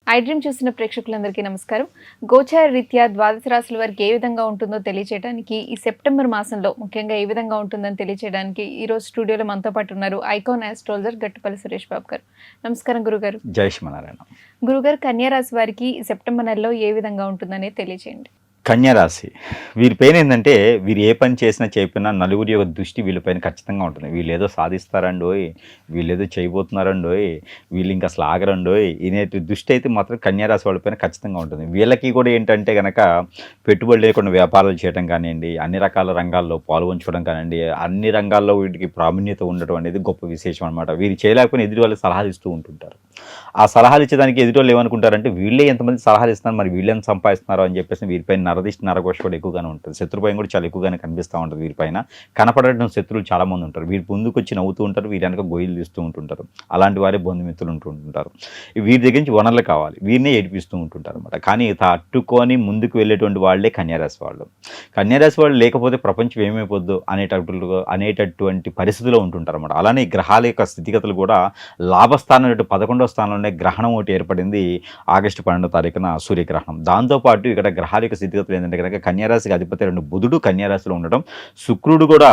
I dream చూసిన ప్రేక్షకులందరికీ నమస్కారం. గోచార రీత్యా ద్వాదశ రాశుల వారికి ఏ విధంగా ఉంటుందో తెలియజేయడానికి ఈ సెప్టెంబర్ మాసంలో ముఖ్యంగా ఏ విధంగా ఉంటుందని తెలియజేయడానికి ఈరోజు స్టూడియోలో మనతో పాటు ఉన్నారు ఐకాన్ ఆస్ట్రాలజర్ గట్టుపల్లి సురేష్ బాబు గారు. నమస్కారం గురుగారు. జై శ్రీమన్నారాయణ. గురుగారు, కన్యా రాశి వారికి సెప్టెంబర్ నెలలో ఏ విధంగా ఉంటుందని తెలియజేయండి. కన్యారాశి వీరిపైన ఏంటంటే వీరు ఏ పని చేసినా చేయకపోయినా నలుగురి యొక్క దృష్టి వీళ్ళపైన ఖచ్చితంగా ఉంటుంది. వీళ్ళు ఏదో సాధిస్తారండోయ్, వీళ్ళు ఏదో చేయబోతున్నారండోయ్, వీళ్ళు ఇంకా అసలు ఆగరండోయ్ ఇనే దృష్టి అయితే మాత్రం కన్యారాశి వాళ్ళపైన ఖచ్చితంగా ఉంటుంది. వీళ్ళకి కూడా ఏంటంటే కనుక పెట్టుబడి లేకుండా వ్యాపారాలు చేయడం కానివ్వండి, అన్ని రకాల రంగాల్లో పాల్గొంచడం కానివ్వండి, అన్ని రంగాల్లో వీటికి ప్రాముఖ్యత ఉండటం అనేది గొప్ప విశేషం అనమాట. వీరు చేయలేకపోయినా ఎదుటి వాళ్ళకి సలహాలు ఇస్తూ ఉంటుంటారు. ఆ సలహాలు ఇచ్చేదానికి ఎదుటి వాళ్ళు ఏమనుకుంటారంటే వీళ్ళే ఎంతమంది సలహాలు ఇస్తున్నారు, మరి వీళ్ళని సంపాదిస్తున్నారు అని చెప్పేసి వీరిపైన నరదిష్టి నరఘోష కూడా ఎక్కువగానే ఉంటుంది. శత్రుపైన కూడా చాలా ఎక్కువగానే కనిపిస్తూ ఉంటుంది. వీరిపైన కనపడటం శత్రువులు చాలామంది ఉంటారు. వీరి ముందుకు వచ్చి నవ్వుతూ ఉంటారు, వీరి వెనక గొయ్యలు తీస్తూ ఉంటుంటారు. అలాంటి వారే బంధుమిత్రులు ఉంటుంటారు. వీరి దగ్గర నుంచి వనరులు కావాలి, వీరినే ఏడిపిస్తూ ఉంటుంటారు అనమాట. కానీ తట్టుకొని ముందుకు వెళ్ళేటువంటి వాళ్ళే కన్యారాశి వాళ్ళు. కన్యారాశి వాళ్ళు లేకపోతే ప్రపంచం ఏమైపోద్దు అనేటటువంటి పరిస్థితిలో ఉంటుంటారు అనమాట. అలానే గ్రహాల యొక్క స్థితిగతులు కూడా లాభస్థానం 11వ స్థానంలోనే గ్రహణం ఒకటి ఏర్పడింది ఆగస్టు 12వ తారీఖున సూర్యగ్రహణం. దాంతోపాటు ఇక్కడ గ్రహాల యొక్క స్థితిగతులు ఏంటంటే కనుక కన్యారాశికి అధిపతి 2 బుధుడు కన్యారాశిలో ఉండడం, శుక్రుడు కూడా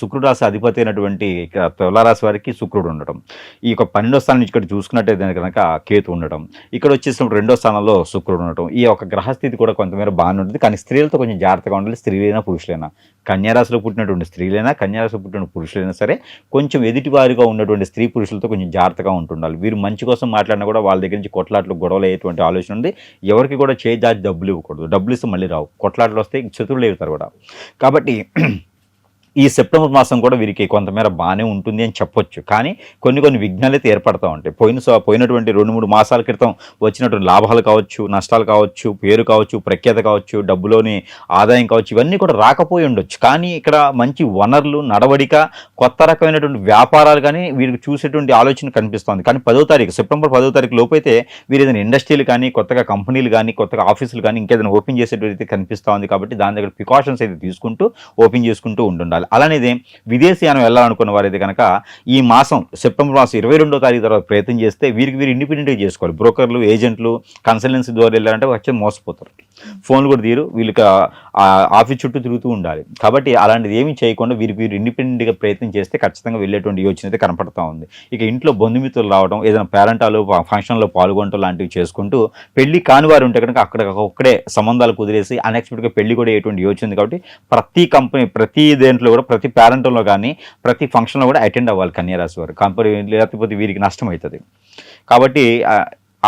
శుక్రుడు రాశి అధిపతి అయినటువంటి తులారాశి వారికి శుక్రుడు ఉండడం, ఈ యొక్క 12వ స్థానం నుంచి ఇక్కడ చూసుకున్నట్టయితే కనుక కేతు ఉండడం, ఇక్కడ వచ్చేసినప్పుడు 2వ స్థానంలో శుక్రుడు ఉండటం. ఈ యొక్క గ్రహస్థితి కూడా కొంతమేర బాగానే ఉంటుంది. కానీ స్త్రీలతో కొంచెం జాగ్రత్తగా ఉండాలి. స్త్రీలైనా పురుషులైనా, కన్యారాశిలో పుట్టినటువంటి స్త్రీలైనా కన్యారాశిలో పుట్టిన పురుషులైనా సరే కొంచెం ఎదుటివారిగా ఉన్నటువంటి స్త్రీ పురుషులతో కొంచెం జాగ్రత్తగా ఉంటుండాలి. వీరు మంచి కోసం మాట్లాడినా కూడా వాళ్ళ దగ్గర నుంచి కొట్లాట్లు గొడవలు అయ్యేటువంటి ఆలోచన ఉంది. ఎవరికి కూడా చేజాచి డబ్బులు ఇవ్వకూడదు. డబ్బులు ఇస్తే మళ్ళీ రావు, కొట్లాట్లు వస్తే శత్రువులు ఎగుతారు కూడా. కాబట్టి ఈ సెప్టెంబర్ మాసం కూడా వీరికి కొంతమేర బాగానే ఉంటుంది అని చెప్పొచ్చు. కానీ కొన్ని విఘ్నాలు అయితే ఏర్పడతా ఉంటాయి. పోయినటువంటి 2-3 మాసాల క్రితం వచ్చినటువంటి లాభాలు కావచ్చు, నష్టాలు కావచ్చు, పేరు కావచ్చు, ప్రఖ్యాత కావచ్చు, డబ్బులోని ఆదాయం కావచ్చు, ఇవన్నీ కూడా రాకపోయి ఉండొచ్చు. కానీ ఇక్కడ మంచి వనరులు, నడవడిక, కొత్త రకమైనటువంటి వ్యాపారాలు కానీ వీరికి చూసేటువంటి ఆలోచన కనిపిస్తుంది. కానీ సెప్టెంబర్ 10వ తారీఖు లోపు అయితే వీరు ఏదైనా ఇండస్ట్రీలు కానీ, కొత్తగా కంపెనీలు కానీ, కొత్తగా ఆఫీసులు కానీ ఇంకేదైనా ఓపెన్ చేసేటువంటి కనిపిస్తూ ఉంది. కాబట్టి దాని దగ్గర ప్రికాషన్స్ అయితే తీసుకుంటూ ఓపెన్ చేసుకుంటూ ఉండాలి. అలానేది విదేశీయానం వెళ్ళాలనుకున్న వారైతే కనుక ఈ మాసం సెప్టెంబర్ మాసం 22వ తారీఖు తర్వాత ప్రయత్నం చేస్తే వీరు ఇండిపెండెంట్గా చేసుకోవాలి. బ్రోకర్లు, ఏజెంట్లు, కన్సల్టెన్సీ ద్వారా వెళ్ళారంటే వచ్చి మోసపోతారు. ఫోన్లు కూడా తీరు, వీళ్ళకి ఆఫీస్ చుట్టూ తిరుగుతూ ఉండాలి. కాబట్టి అలాంటిది ఏమీ చేయకుండా వీరు ఇండిపెండెంట్గా ప్రయత్నం చేస్తే ఖచ్చితంగా వెళ్ళేటువంటి యోచన అయితే కనపడతా ఉంది. ఇక ఇంట్లో బంధుమిత్రులు రావడం, ఏదైనా పేరెంటాలు ఫంక్షన్లో పాల్గొనడం లాంటివి చేసుకుంటూ పెళ్లి కాని వారు ఉంటే కనుక ఒక్కడే సంబంధాలు కుదిరేసి అన్ఎక్స్పెక్టెడ్గా పెళ్లి కూడా అయ్యేటువంటి యోచన ఉంది. కాబట్టి ప్రతి కంపెనీ, ప్రతి దేంట్లో కూడా, ప్రతి పేరెంటంలో కానీ, ప్రతి ఫంక్షన్లో కూడా అటెండ్ అవ్వాలి కన్యారాశి వారు. కంపెనీ లేకపోతే వీరికి నష్టం అవుతుంది. కాబట్టి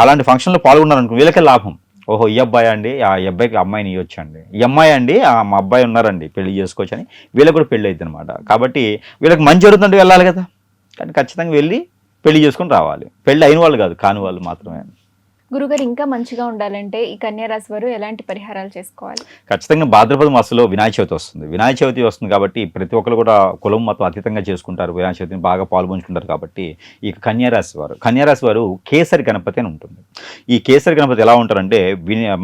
అలాంటి ఫంక్షన్లో పాల్గొన్నారనుకో వీళ్ళకే లాభం. ఓహో, ఈ అబ్బాయి అండి, ఈ అబ్బాయికి అమ్మాయిని ఇవ్వచ్చండి, ఈ అమ్మాయి అండి మా అబ్బాయి ఉన్నారండి, పెళ్లి చేసుకోవచ్చు అని వీళ్ళకి కూడా పెళ్ళి అవుతుంది అనమాట. కాబట్టి వీళ్ళకి మంచి జరుగుతుంటే వెళ్ళాలి కదా. కానీ ఖచ్చితంగా వెళ్ళి పెళ్లి చేసుకుని రావాలి. పెళ్ళి అయిన వాళ్ళు కాదు, కాని వాళ్ళు మాత్రమే. గురుగారు, ఇంకా మంచిగా ఉండాలంటే ఈ కన్యా రాశి వారు ఎలాంటి పరిహారాలు చేసుకోవాలి? ఖచ్చితంగా భాద్రపద మాసంలో వినాయక చవితి వస్తుంది. వినాయక చవితి వస్తుంది కాబట్టి ప్రతి ఒక్కరు కూడా కులం మతం అతీతంగా చేసుకుంటారు. వినాయక చవితిని బాగా పాల్గొంచుకుంటారు. కాబట్టి ఈ కన్యారాశి వారు కేసరి గణపతి అని ఉంటుంది. ఈ కేసరి గణపతి ఎలా ఉంటారంటే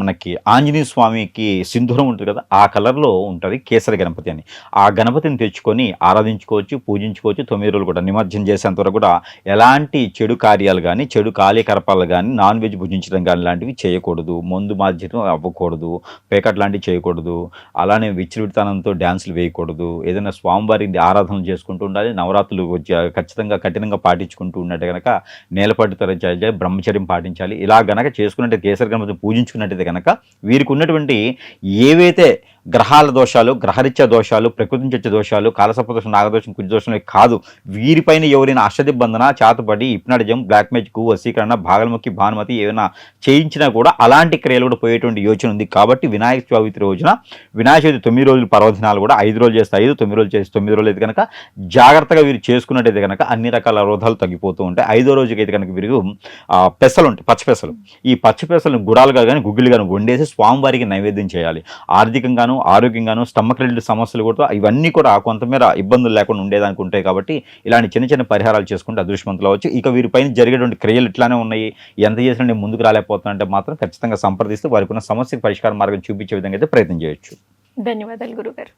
మనకి ఆంజనేయ స్వామికి సింధూరం ఉంటుంది కదా, ఆ కలర్లో ఉంటుంది కేసరి గణపతి అని. ఆ గణపతిని తెచ్చుకొని ఆరాధించుకోవచ్చు, పూజించుకోవచ్చు. 9 రోజులు కూడా నిమజ్జనం చేసేంత వరకు కూడా ఎలాంటి చెడు కార్యాలు కానీ, చెడు కార్యకలాపాలు కానీ, నాన్ వెజ్ భుజించడం కానీ లాంటివి చేయకూడదు. మందు మాధ్యం అవ్వకూడదు, పేకట్ లాంటివి చేయకూడదు. అలానే విచ్చలవిడితనంతో డ్యాన్సులు వేయకూడదు. ఏదైనా స్వామివారికి ఆరాధనలు చేసుకుంటూ ఉండాలి. నవరాత్రులు ఖచ్చితంగా కఠినంగా పాటించుకుంటూ ఉన్నట్టు కనుక నేలపట్టు తరచాలి, బ్రహ్మచర్యం పాటించాలి. ఇలా గనక చేసుకున్నట్టు కేసరి గణపతిని పూజించుకున్నట్టయితే కనుక వీరికి ఉన్నటువంటి ఏవైతే గ్రహాల దోషాలు, గ్రహరీత్యా దోషాలు, ప్రకృతి నుంచి వచ్చే దోషాలు, కాలసర్పదోషం, నాగదోషం, కుజదోషం కాదు, వీరిపైన ఎవరైనా అష్టదిబ్బంధన, చాతపడి, హిప్నాటిజం, బ్లాక్ మ్యాజిక్, వశీకరణ, భాగల్ముఖి, భానుమతి ఏమైనా చేయించినా కూడా అలాంటి క్రియలు కూడా పోయేటువంటి యోచన ఉంది. కాబట్టి వినాయక చవితి రోజున, వినాయక చవితి 9 రోజులు పర్వదినాలు కూడా 5 రోజులు చేస్తే 5, 9 రోజులు చేస్తే 9 రోజులు అయితే కనుక జాగ్రత్తగా వీరు చేసుకున్నట్టయితే కనుక అన్ని రకాల రోధాలు తగ్గిపోతూ ఉంటాయి. 5వ రోజుకి అయితే కనుక వీరు పెసలు ఉంటాయి, పచ్చిపెసలు. ఈ పచ్చిపెసలను గుడాలుగా కానీ, గుగ్గిలుగా వండేసి స్వామివారికి నైవేద్యం చేయాలి. ఆర్థికంగాను, ఆరోగ్యంగాను, స్టమక్ రిలేటెడ్ సమస్యలు కూడా ఇవన్నీ కూడా కొంతమేర ఇబ్బందులు లేకుండా ఉండేదానికి ఉంటాయి. కాబట్టి ఇలాంటి చిన్న పరిహారాలు చేసుకుంటే అదృష్టవంతులు అవ్వచ్చు. ఇక వీరిపైన జరిగేటువంటి క్రియలు ఇట్లానే ఉన్నాయి, ఎంత చేసినా ముందుకు రాలేకపోతున్నంటే మాత్రం ఖచ్చితంగా సంప్రదిస్తూ వారికి ఉన్న సమస్యకు పరిష్కార మార్గం చూపించే విధంగా అయితే ప్రయత్నం చేయొచ్చు. ధన్యవాదాలు గురుగారు.